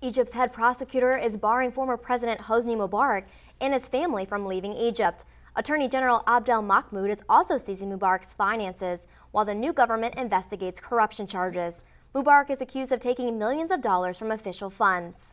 Egypt's head prosecutor is barring former President Hosni Mubarak and his family from leaving Egypt. Attorney General Abdel Mahmoud is also seizing Mubarak's finances while the new government investigates corruption charges. Mubarak is accused of taking millions of dollars from official funds.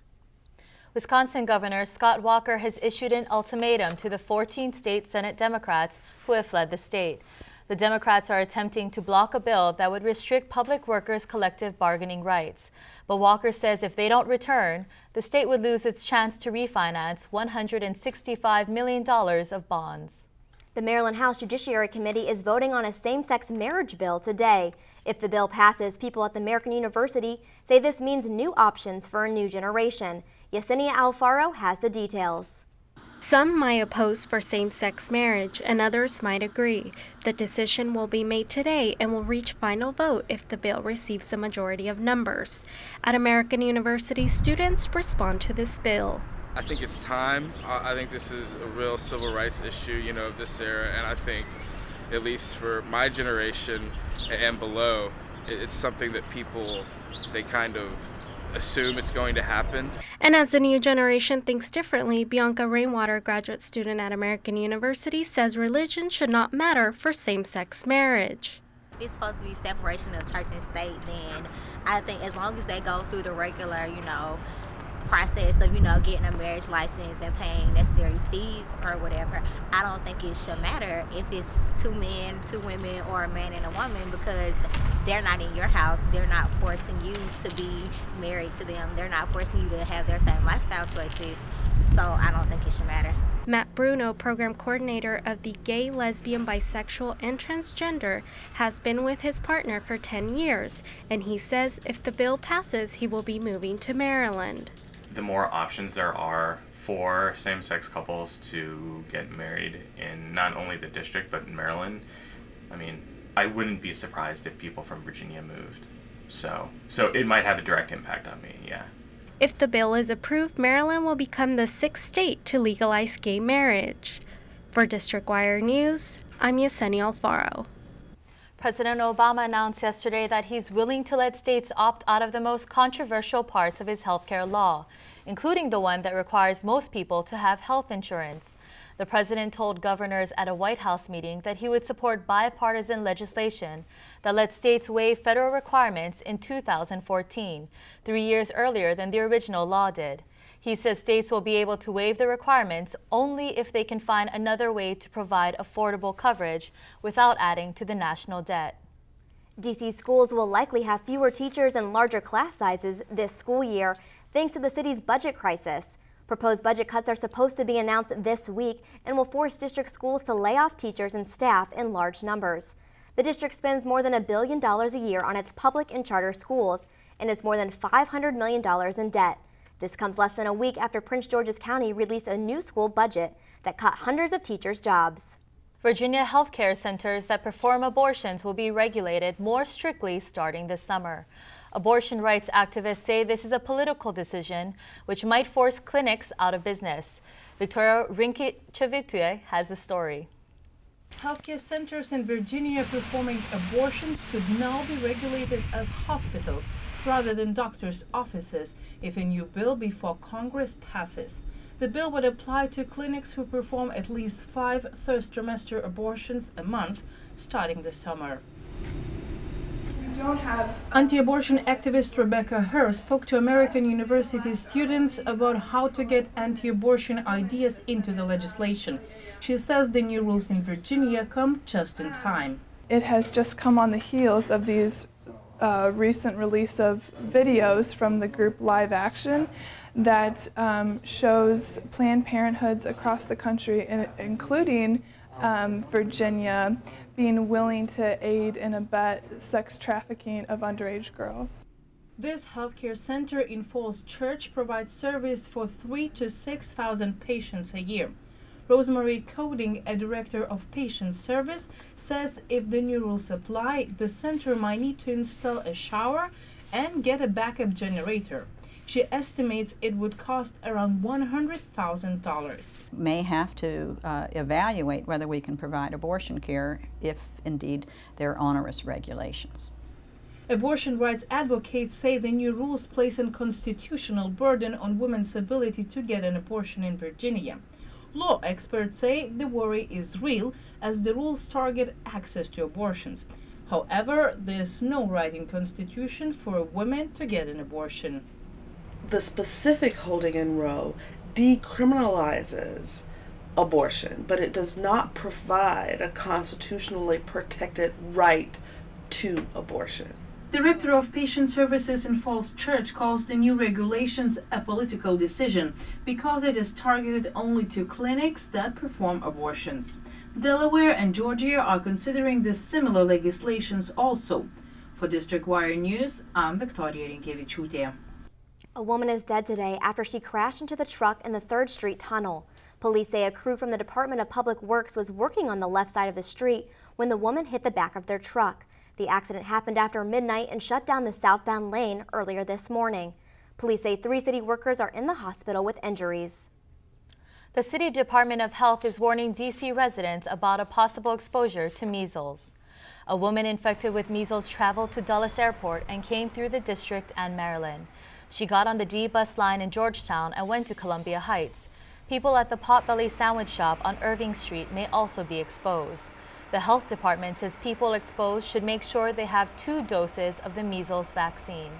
Wisconsin Governor Scott Walker has issued an ultimatum to the 14 state Senate Democrats who have fled the state. The Democrats are attempting to block a bill that would restrict public workers' collective bargaining rights. But Walker says if they don't return, the state would lose its chance to refinance $165 million of bonds. The Maryland House Judiciary Committee is voting on a same-sex marriage bill today. If the bill passes, people at the American University say this means new options for a new generation. Yesenia Alfaro has the details. Some might oppose for same-sex marriage and others might agree. The decision will be made today and will reach final vote if the bill receives a majority of numbers. At American University, students respond to this bill. I think it's time. I think this is a real civil rights issue, of this era, and I think, at least for my generation and below, it's something that people, they kind of assume it's going to happen. And as the new generation thinks differently, Bianca Rainwater, graduate student at American University, says religion should not matter for same-sex marriage. If it's supposed to be separation of church and state, then I think as long as they go through the regular, process of, getting a marriage license and paying necessary fees or whatever, I don't think it should matter if it's two men, two women, or a man and a woman, because they're not in your house. They're not forcing you to be married to them. They're not forcing you to have their same lifestyle choices. So I don't think it should matter. Matt Bruno, program coordinator of the Gay, Lesbian, Bisexual, and Transgender, has been with his partner for 10 years, and he says if the bill passes, he will be moving to Maryland. The more options there are for same-sex couples to get married in not only the district but in Maryland, I wouldn't be surprised if people from Virginia moved. So it might have a direct impact on me, yeah. If the bill is approved, Maryland will become the 6th state to legalize gay marriage. For District Wire News, I'm Yesenia Alfaro. President Obama announced yesterday that he's willing to let states opt out of the most controversial parts of his healthcare law, including the one that requires most people to have health insurance. The president told governors at a White House meeting that he would support bipartisan legislation that lets states waive federal requirements in 2014, 3 years earlier than the original law did. He says states will be able to waive the requirements only if they can find another way to provide affordable coverage without adding to the national debt. D.C. schools will likely have fewer teachers and larger class sizes this school year, thanks to the city's budget crisis. Proposed budget cuts are supposed to be announced this week and will force district schools to lay off teachers and staff in large numbers. The district spends more than $1 billion a year on its public and charter schools and is more than $500 million in debt. This comes less than a week after Prince George's County released a new school budget that cut hundreds of teachers' jobs. Virginia healthcare centers that perform abortions will be regulated more strictly starting this summer. Abortion rights activists say this is a political decision which might force clinics out of business. Victoria Rinkichevitue has the story. Healthcare centers in Virginia performing abortions could now be regulated as hospitals rather than doctors' offices if a new bill before Congress passes. The bill would apply to clinics who perform at least 5 first trimester abortions a month starting this summer. Anti-abortion activist Rebecca Herr spoke to American University students about how to get anti-abortion ideas into the legislation. She says the new rules in Virginia come just in time. It has just come on the heels of these recent release of videos from the group Live Action that shows Planned Parenthoods across the country, including Virginia, being willing to aid and abet sex trafficking of underage girls. This healthcare center in Falls Church provides service for 3,000 to 6,000 patients a year. Rosemary Coding, a director of patient service, says if the new rules apply, the center might need to install a shower and get a backup generator. She estimates it would cost around $100,000. May have to evaluate whether we can provide abortion care if indeed there are onerous regulations. Abortion rights advocates say the new rules place a constitutional burden on women's ability to get an abortion in Virginia. Law experts say the worry is real as the rules target access to abortions. However, there's no right in Constitution for a woman to get an abortion. The specific holding in Roe decriminalizes abortion, but it does not provide a constitutionally protected right to abortion. Director of Patient Services in Falls Church calls the new regulations a political decision because it is targeted only to clinics that perform abortions. Delaware and Georgia are considering the similar legislations also. For District Wire News, I'm Victoria Rinkevičiūtė. A woman is dead today after she crashed into the truck in the 3rd Street tunnel. Police say a crew from the Department of Public Works was working on the left side of the street when the woman hit the back of their truck. The accident happened after midnight and shut down the southbound lane earlier this morning. Police say 3 city workers are in the hospital with injuries. The City Department of Health is warning D.C. residents about a possible exposure to measles. A woman infected with measles traveled to Dulles Airport and came through the district and Maryland. She got on the D bus line in Georgetown and went to Columbia Heights. People at the Potbelly Sandwich Shop on Irving Street may also be exposed. The health department says people exposed should make sure they have 2 doses of the measles vaccine.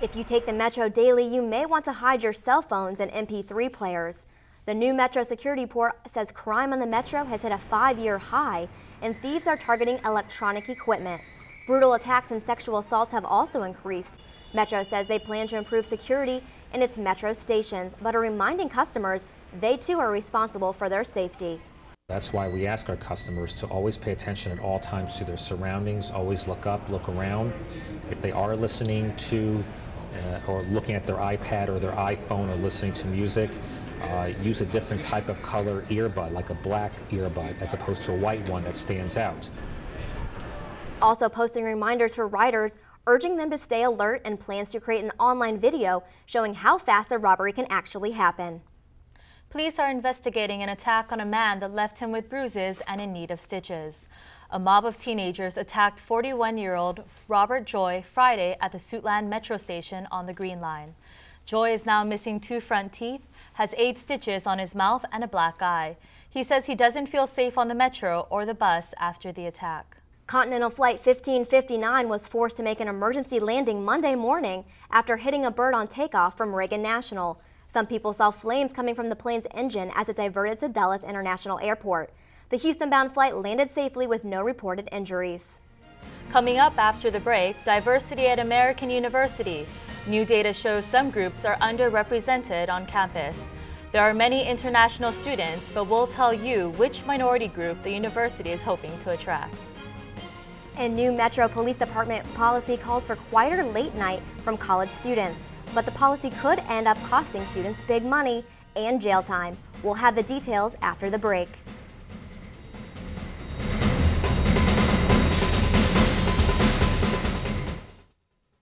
If you take the Metro daily, you may want to hide your cell phones and MP3 players. The new Metro security report says crime on the Metro has hit a 5-year high, and thieves are targeting electronic equipment. Brutal attacks and sexual assaults have also increased. Metro says they plan to improve security in its Metro stations, but are reminding customers they too are responsible for their safety. That's why we ask our customers to always pay attention at all times to their surroundings, always look up, look around. If they are listening to or looking at their iPad or their iPhone or listening to music, use a different type of color earbud, like a black earbud, as opposed to a white one that stands out. Also posting reminders for riders, urging them to stay alert, and plans to create an online video showing how fast the robbery can actually happen. Police are investigating an attack on a man that left him with bruises and in need of stitches. A mob of teenagers attacked 41-year-old Robert Joy Friday at the Suitland Metro Station on the Green Line. Joy is now missing 2 front teeth, has 8 stitches on his mouth, and a black eye. He says he doesn't feel safe on the Metro or the bus after the attack. Continental Flight 1559 was forced to make an emergency landing Monday morning after hitting a bird on takeoff from Reagan National. Some people saw flames coming from the plane's engine as it diverted to Dulles International Airport. The Houston-bound flight landed safely with no reported injuries. Coming up after the break, diversity at American University. New data shows some groups are underrepresented on campus. There are many international students, but we'll tell you which minority group the university is hoping to attract. And new Metro Police Department policy calls for quieter late night from college students. But the policy could end up costing students big money and jail time. We'll have the details after the break.